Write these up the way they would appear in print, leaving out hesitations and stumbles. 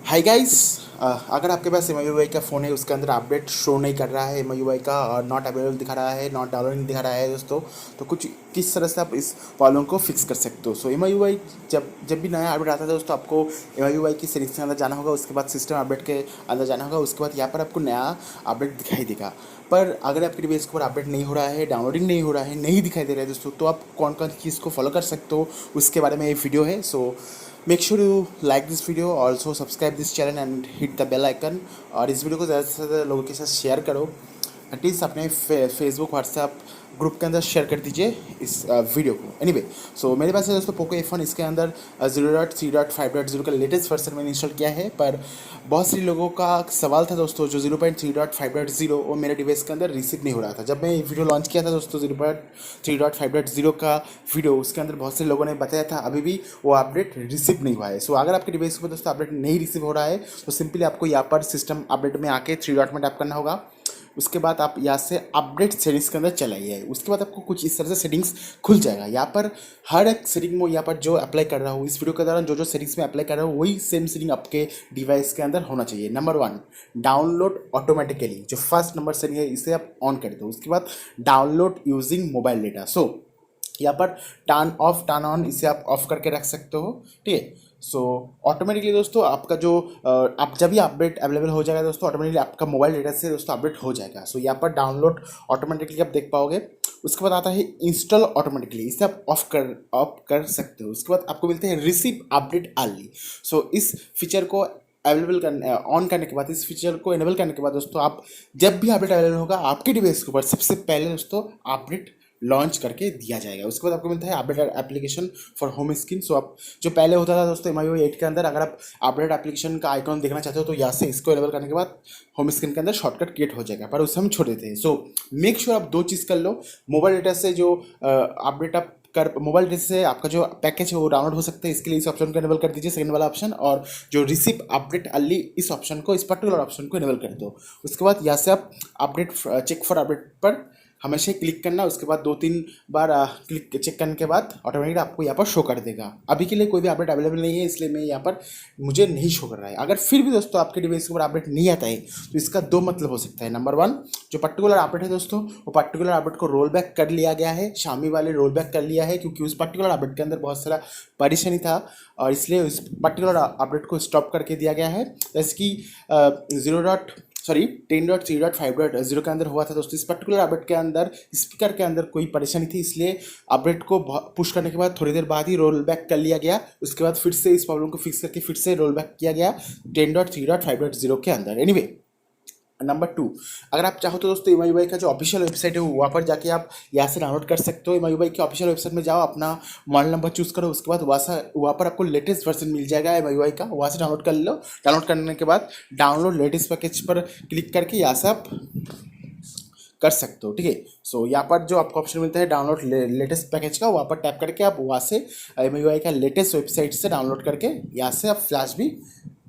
Hi guys. अगर आपके पास MIUI का फ़ोन है, उसके अंदर अपडेट शो नहीं कर रहा है, MIUI का नॉट अवेलेबल दिखा रहा है, नॉट डाउनलोडिंग दिखा रहा है दोस्तों, तो कुछ किस तरह से आप इस प्रॉब्लम को फिक्स कर सकते हो। सो MIUI जब जब भी नया अपडेट आता है दोस्तों, आपको MIUI की सेटिंग्स के अंदर जाना होगा, उसके बाद सिस्टम अपडेट के अंदर जाना होगा, उसके बाद यहाँ पर आपको नया अपडेट दिखाई देगा। पर अगर आपके डिवाइस के ऊपर अपडेट नहीं हो रहा है, डाउनलोडिंग नहीं हो रहा है, नहीं दिखाई दे रहा है दोस्तों, तो आप कौन कौन चीज़ को फॉलो कर सकते हो, उसके बारे में ये वीडियो है। So make sure you like this video, also subscribe this channel and hit the bell icon. और इस वीडियो को ज़्यादा से ज़्यादा लोगों के साथ शेयर करो। एटलीस्ट अपने फेसबुक व्हाट्सएप ग्रुप के अंदर शेयर कर दीजिए इस वीडियो को। एनीवे, सो मेरे पास है दोस्तों Poco F1। इसके अंदर 0.3.5.0 का लेटेस्ट वर्जन मैंने इंस्टॉल किया है। पर बहुत सारे लोगों का सवाल था दोस्तों, जो 0.3.5.0 वो मेरे डिवाइस के अंदर रिसीव नहीं हो रहा था। जब मैं ये वीडियो लॉन्च किया था दोस्तों 0.3.5.0 का वीडियो, उसके अंदर बहुत से लोगों ने बताया था अभी भी वो अपडेट रिसीव नहीं हुआ है। सो अगर आपके डिवाइस पर दोस्तों अपडेट नहीं रिसीव हो रहा है, तो सिंपली आपको यहाँ पर सिस्टम अपडेट में आके 3 डॉट में टैप करना होगा। उसके बाद आप यहाँ से अपडेट सेटिंग्स के अंदर चले आइए। उसके बाद आपको कुछ इस तरह से सेटिंग्स खुल जाएगा। यहाँ पर हर एक सेटिंग में यहाँ पर जो अप्लाई कर रहा हूँ इस वीडियो के दौरान, जो जो सेटिंग्स में अप्लाई कर रहा हूँ वही सेम सेटिंग आपके डिवाइस के अंदर होना चाहिए। नंबर 1, डाउनलोड ऑटोमेटिकली, जो फर्स्ट नंबर सेटिंग है इसे आप ऑन कर दो। उसके बाद डाउनलोड यूजिंग मोबाइल डेटा, सो यहाँ पर टर्न ऑफ टर्न ऑन इसे आप ऑफ करके रख सकते हो। ठीक है। सो ऑटोमेटिकली दोस्तों आपका जो आप जब भी अपडेट अवेलेबल हो जाएगा दोस्तों, ऑटोमेटिकली आपका मोबाइल डेटा से दोस्तों अपडेट हो जाएगा। सो यहाँ पर डाउनलोड ऑटोमेटिकली आप देख पाओगे। उसके बाद आता है इंस्टॉल ऑटोमेटिकली, इसे आप ऑफ कर सकते हो। उसके बाद आपको मिलते हैं रिसीव अपडेट अर्ली। सो इस फीचर को अवेलेबल करने ऑन करने के बाद, इस फीचर को इनेबल करने के बाद दोस्तों, आप जब भी अपडेट अवेलेबल होगा आपके डिवाइस के ऊपर सबसे पहले दोस्तों अपडेट लॉन्च करके दिया जाएगा। उसके बाद आपको मिलता है update application for home screen. So आप जो पहले होता था दोस्तों MIUI 8 के अंदर, अगर आप अपडेट एप्लीकेशन का आइकॉन देखना चाहते हो तो यहाँ से इसको इनेबल करने के बाद होम स्क्रीन के अंदर शॉर्टकट क्रिएट हो जाएगा, पर उसे हम छोड़ देते हैं। सो मेक श्योर आप दो चीज़ कर लो। मोबाइल डेटा से जो अपडेट आप कर मोबाइल डेटा से आपका जो पैकेज है वो डाउनलोड हो सकता है, इसके लिए इस ऑप्शन को इनेबल कर दीजिए, सेकंड वाला ऑप्शन। और जो रिसीव अपडेट अर्ली इस ऑप्शन को, इस पर्टिकुलर ऑप्शन को इनेबल कर दो। उसके बाद यहाँ से आप अपडेट चेक फॉर अपडेट पर हमेशा क्लिक करना। उसके बाद 2-3 बार क्लिक चेक करने के बाद ऑटोमेटिकली आपको यहाँ पर शो कर देगा। अभी के लिए कोई भी अपडेट अवेलेबल नहीं है, इसलिए मैं यहाँ पर मुझे नहीं शो कर रहा है। अगर फिर भी दोस्तों आपके डिवाइस के ऊपर अपडेट नहीं आता है, तो इसका दो मतलब हो सकता है। नंबर 1, जो पर्टिकुलर अपडेट है दोस्तों, वो पर्टिकुलर अपडेट को रोल बैक कर लिया गया है, शामी वाले रोल बैक कर लिया है, क्योंकि उस पर्टिकुलर अपडेट के अंदर बहुत सारा परेशानी था और इसलिए उस पर्टिकुलर अपडेट को स्टॉप करके दिया गया है। जैसे कि 10.3.5.0 के अंदर हुआ था दोस्तों। इस पर्टिकुलर अपडेट के अंदर स्पीकर के अंदर कोई परेशानी थी, इसलिए अपडेट को पुश करने के बाद थोड़ी देर बाद ही रोल बैक कर लिया गया। उसके बाद फिर से इस प्रॉब्लम को फिक्स करके फिर से रोल बैक किया गया 10.3.5.0 के अंदर। एनीवे, नंबर 2, अगर आप चाहो तो दोस्तों MIUI का जो ऑफिशियल वेबसाइट है वहाँ पर जाके आप यहाँ से डाउनलोड कर सकते हो। MIUI की ऑफिशियल वेबसाइट में जाओ, अपना मॉडल नंबर चूज़ करो, उसके बाद वहाँ पर आपको लेटेस्ट वर्जन मिल जाएगा MIUI का, वहाँ से डाउनलोड कर लो। डाउनलोड करने के बाद डाउनलोड लेटेस्ट पैकेज पर क्लिक करके यहाँ से आप कर सकते हो। ठीक है। सो यहाँ पर जो आपको ऑप्शन मिलता है डाउनलोड लेटेस्ट पैकेज का, वहाँ पर टैप करके आप वहाँ से MIUI का लेटेस्ट वेबसाइट से डाउनलोड करके यहाँ से आप फ्लैश भी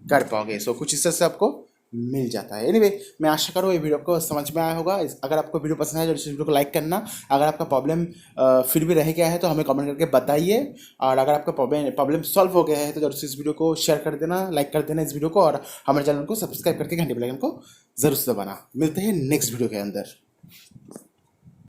कर पाओगे। सो कुछ इस तरह से आपको मिल जाता है। एनीवे, मैं आशा करूँ ये वीडियो आपको समझ में आया होगा। अगर आपको वीडियो पसंद आए तो इस वीडियो को लाइक करना। अगर आपका प्रॉब्लम फिर भी रह गया है तो हमें कमेंट करके बताइए। और अगर आपका प्रॉब्लम सॉल्व हो गया है तो जरूर से इस वीडियो को शेयर कर देना, लाइक कर देना इस वीडियो को, और हमारे चैनल को सब्सक्राइब करके घंटे बेल आइकन को जरूर से दबाना। मिलते हैं नेक्स्ट वीडियो के अंदर।